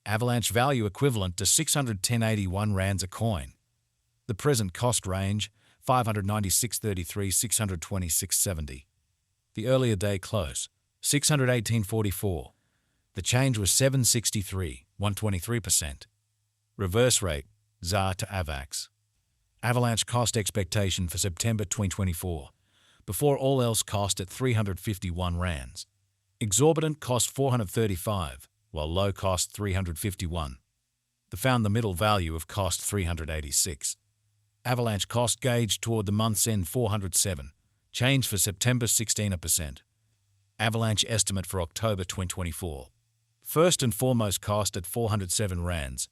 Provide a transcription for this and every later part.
Avalanche value equivalent to 610.81 rands a coin. The present cost range, 596.33, 626.70. The earlier day close, 618.44. The change was 763, 123%. Reverse rate, ZAR to Avax. Avalanche cost expectation for September 2024. Before all else cost at 351 rands. Exorbitant cost 435, while low cost 351. Found the middle value of cost 386. Avalanche cost gauge toward the month's end 407. Change for September 16%. Avalanche estimate for October 2024. First and foremost cost at 407 rands.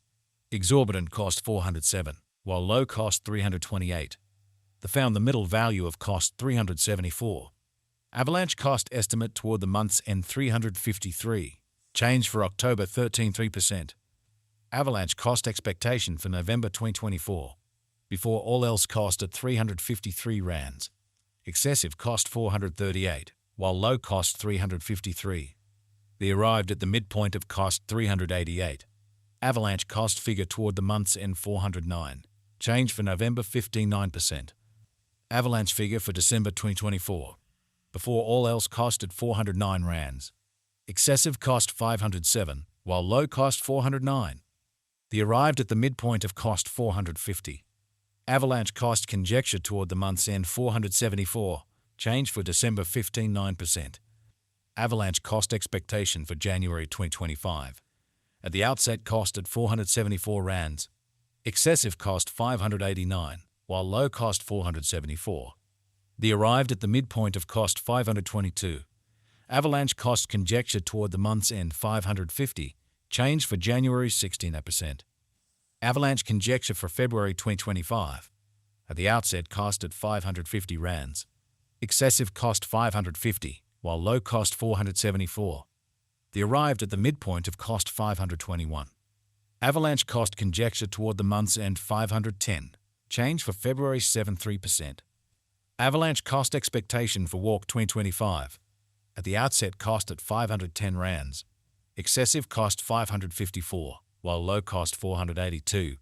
Exorbitant cost 407, while low cost 328. Found the middle value of cost 374. Avalanche cost estimate toward the month's end 353. Change for October 13.3%. Avalanche cost expectation for November 2024. Before all else cost at 353 rands. Excessive cost 438, while low cost 353. They arrived at the midpoint of cost 388. Avalanche cost figure toward the month's end 409. Change for November 15.9%. Avalanche figure for December 2024. Before all else cost at 409 rands. Excessive cost 507, while low cost 409. They arrived at the midpoint of cost 450. Avalanche cost conjecture toward the month's end 474. Change for December 15.9%. Avalanche cost expectation for January 2025. At the outset cost at 474 rands. Excessive cost 589, while low cost 474. They arrived at the midpoint of cost 522. Avalanche cost conjecture toward the month's end 550. Change for January 16%. Avalanche conjecture for February 2025. At the outset cost at 550 rands. Excessive cost 550, while low cost 474. They arrived at the midpoint of cost 521. Avalanche cost conjecture toward the month's end 510. Change for February 7.3%. Avalanche cost expectation for Walk 2025. At the outset cost at 510 rands. Excessive cost 554, while low cost 482.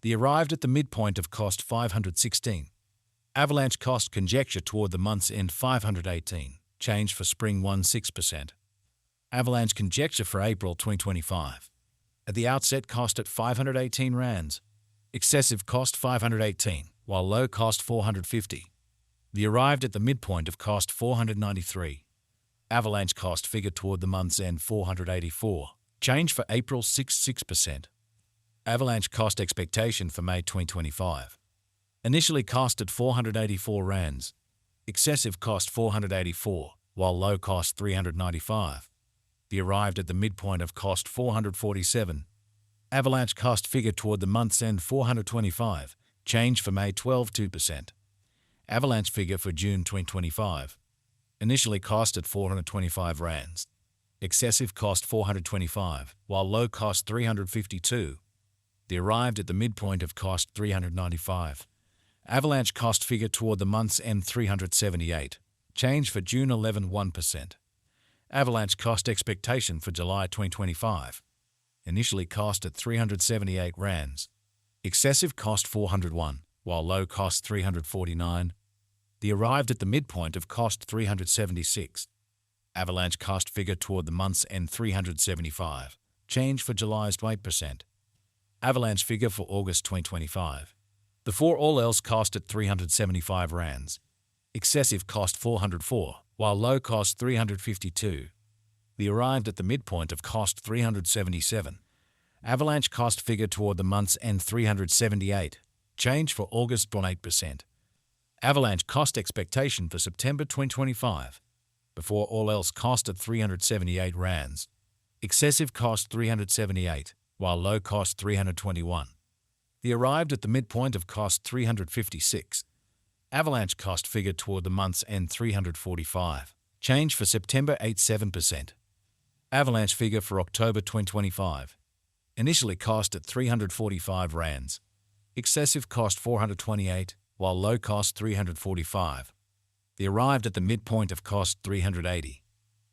They arrived at the midpoint of cost 516. Avalanche cost conjecture toward the month's end 518. Change for Spring 16%. Avalanche conjecture for April 2025. At the outset cost at 518 rands. Excessive cost 518, while low cost 450. They arrived at the midpoint of cost 493. Avalanche cost figure toward the month's end 484. Change for April 6%. Avalanche cost expectation for May 2025. Initially cost at 484 rands. Excessive cost 484, while low cost 395. They arrived at the midpoint of cost 447. Avalanche cost figure toward the month's end 425. Change for May 2%. Avalanche figure for June 2025. Initially cost at 425 rands. Excessive cost 425, while low cost 352. They arrived at the midpoint of cost 395. Avalanche cost figure toward the month's end 378. Change for June 1%. Avalanche cost expectation for July 2025. Initially cost at 378 rands. Excessive cost 401, while low cost 349. They arrived at the midpoint of cost 376. Avalanche cost figure toward the month's end 375. Change for July's 8%. Avalanche figure for August 2025. Before all else cost at 375 rands. Excessive cost 404, while low cost 352. They arrived at the midpoint of cost 377. Avalanche cost figure toward the month's end 378. Change for August 8%. Avalanche cost expectation for September 2025. Before all else cost at 378 rands. Excessive cost 378, while low cost 321. They arrived at the midpoint of cost 356. Avalanche cost figure toward the month's end 345. Change for September 7%. Avalanche figure for October 2025. Initially cost at 345 rands. Excessive cost 428, while low cost 345. They arrived at the midpoint of cost 380.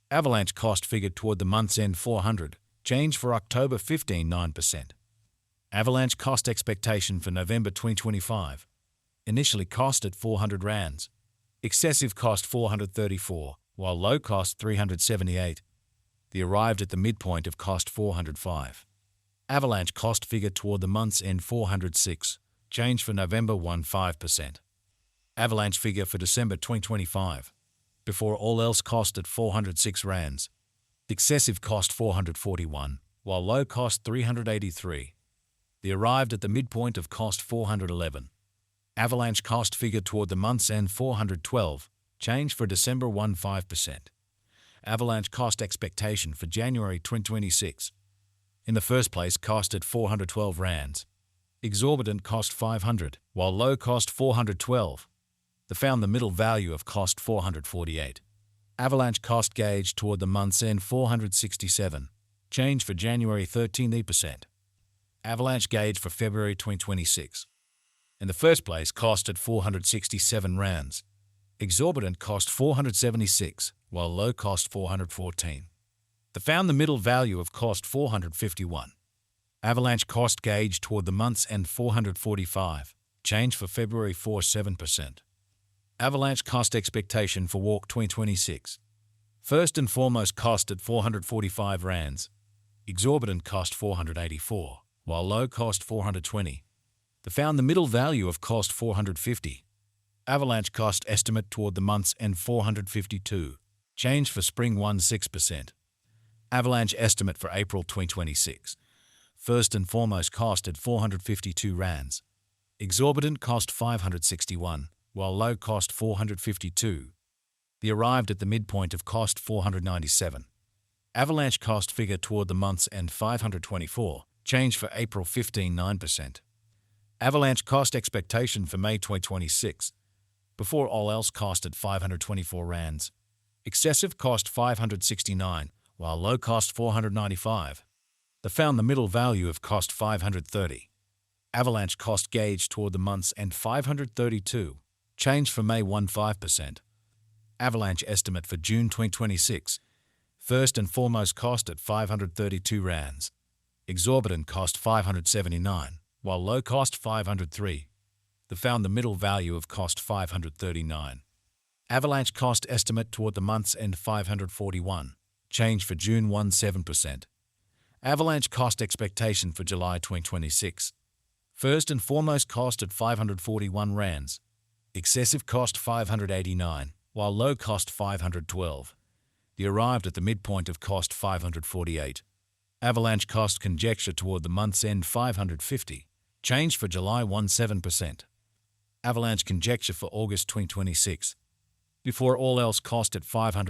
Avalanche cost figure toward the month's end 400. change for October 15 9%. Avalanche cost expectation for November 2025. Initially cost at 400 rands. Excessive cost 434, while low cost 378. The arrived at the midpoint of cost 405. Avalanche cost figure toward the month's end 406, change for November 15%. Avalanche figure for December 2025. Before all else cost at 406 rands. Excessive cost 441, while low cost 383. The arrived at the midpoint of cost 411. Avalanche cost figure toward the month's end 412, change for December 15%. Avalanche cost expectation for January 2026. In the first place, cost at 412 rands. Exorbitant cost 500, while low cost 412. The found the middle value of cost 448. Avalanche cost gauge toward the month's end 467, change for January 13%. Avalanche gauge for February 2026. In the first place, cost at 467 rands. Exorbitant cost 476, while low cost 414. The found the middle value of cost 451. Avalanche cost gauge toward the month's end 445, change for February 47%. Avalanche cost expectation for Walk 2026. First and foremost cost at 445 rands. Exorbitant cost 484, while low cost 420. The found the middle value of cost 450. Avalanche cost estimate toward the month's end 452, change for spring 16%. Avalanche estimate for April 2026. First and foremost cost at 452 rands. Exorbitant cost 561, while low cost 452. The arrived at the midpoint of cost 497. Avalanche cost figure toward the month's end 524, change for April 9%. Avalanche cost expectation for May 2026. Before all else cost at 524 rands. Excessive cost 569, while low cost 495. The found the middle value of cost 530. Avalanche cost gauge toward the month's end 532, change for May 15%. Avalanche estimate for June 2026. First and foremost cost at 532 rands. Exorbitant cost 579, while low cost 503. The found the middle value of cost 539. Avalanche cost estimate toward the month's end 541, change for June 17%. Avalanche cost expectation for July 2026. First and foremost cost at 541 rands. Excessive cost 589, while low cost 512. The arrived at the midpoint of cost 548. Avalanche cost conjecture toward the month's end 550, change for July 17%. Avalanche conjecture for August 2026. Before all else cost at 500.